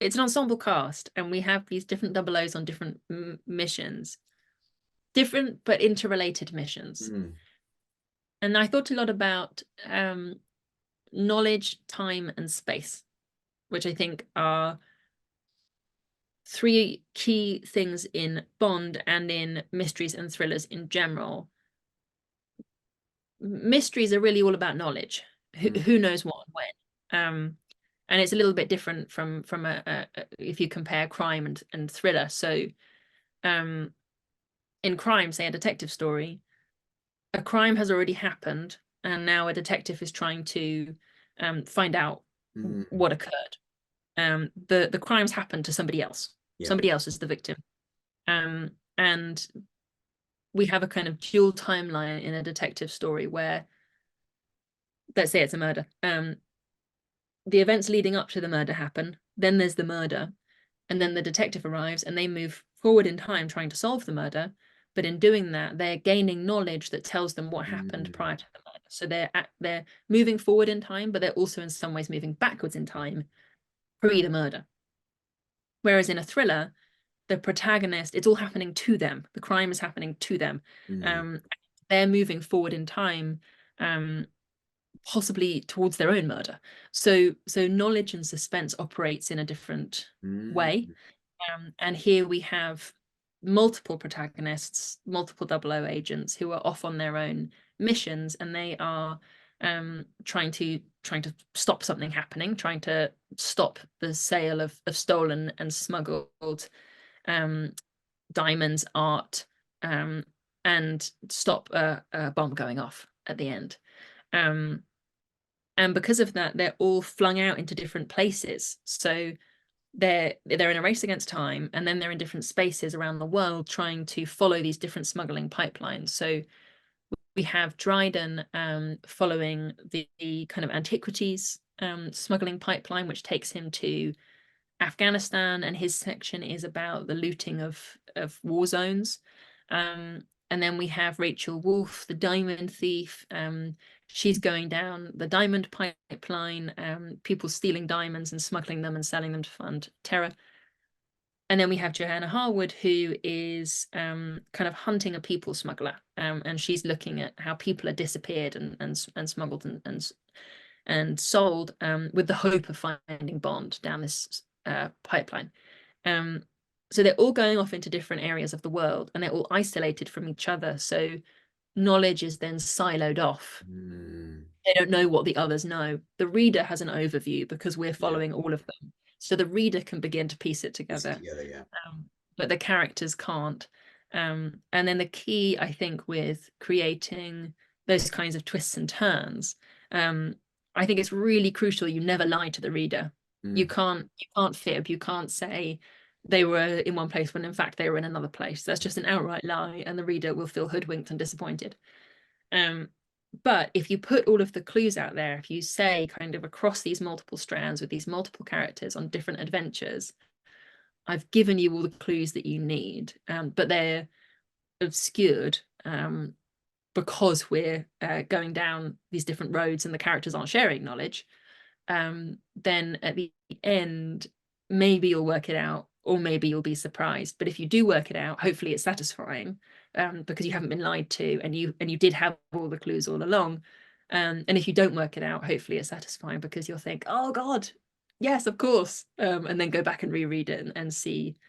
it's an ensemble cast, and we have these different double O's on different missions, different but interrelated missions. And I thought a lot about knowledge, time, and space, which I think are three key things in Bond and in mysteries and thrillers in general. Mysteries are really all about knowledge. Who knows what and when. And it's a little bit different from if you compare crime and thriller. So in crime, say a detective story, a crime has already happened, and now a detective is trying to find out what occurred. The crimes happened to somebody else. Yeah. Somebody else is the victim. And we have a kind of dual timeline in a detective story where, let's say it's a murder. The events leading up to the murder happen, then there's the murder, and then the detective arrives and they move forward in time trying to solve the murder. But in doing that, they're gaining knowledge that tells them what happened prior to the murder. So they're moving forward in time, but they're also in some ways moving backwards in time pre the murder. Whereas in a thriller, the protagonist, it's all happening to them. The crime is happening to them. They're moving forward in time, possibly towards their own murder. So knowledge and suspense operates in a different way. And here we have multiple protagonists, multiple 00 agents who are off on their own missions, and they are trying to stop something happening, trying to stop the sale of stolen and smuggled diamonds, art, and stop a bomb going off at the end. And because of that, they're all flung out into different places. So they're in a race against time, and then they're in different spaces around the world trying to follow these different smuggling pipelines. So we have Dryden following the kind of antiquities smuggling pipeline, which takes him to Afghanistan, and his section is about the looting of war zones. And then we have Rachel Wolf, the diamond thief. She's going down the diamond pipeline, people stealing diamonds and smuggling them and selling them to fund terror. And then we have Johanna Harwood, who is kind of hunting a people smuggler, and she's looking at how people are disappeared and smuggled and sold, with the hope of finding Bond down this pipeline. So they're all going off into different areas of the world, and they're all isolated from each other. So knowledge is then siloed off. They don't know what the others know. The reader has an overview because we're following all of them. So the reader can begin to piece it together. But the characters can't. And then the key, I think, with creating those kinds of twists and turns, I think it's really crucial you never lie to the reader. You can't fib. You can't say they were in one place when in fact they were in another place. That's just an outright lie, and the reader will feel hoodwinked and disappointed. But if you put all of the clues out there, if you say kind of across these multiple strands with these multiple characters on different adventures, I've given you all the clues that you need, but they're obscured because we're going down these different roads and the characters aren't sharing knowledge, then at the end, maybe you'll work it out, or maybe you'll be surprised. But if you do work it out, hopefully it's satisfying, because you haven't been lied to, and you did have all the clues all along. And if you don't work it out, hopefully it's satisfying because you'll think, oh God, yes, of course, and then go back and reread it and see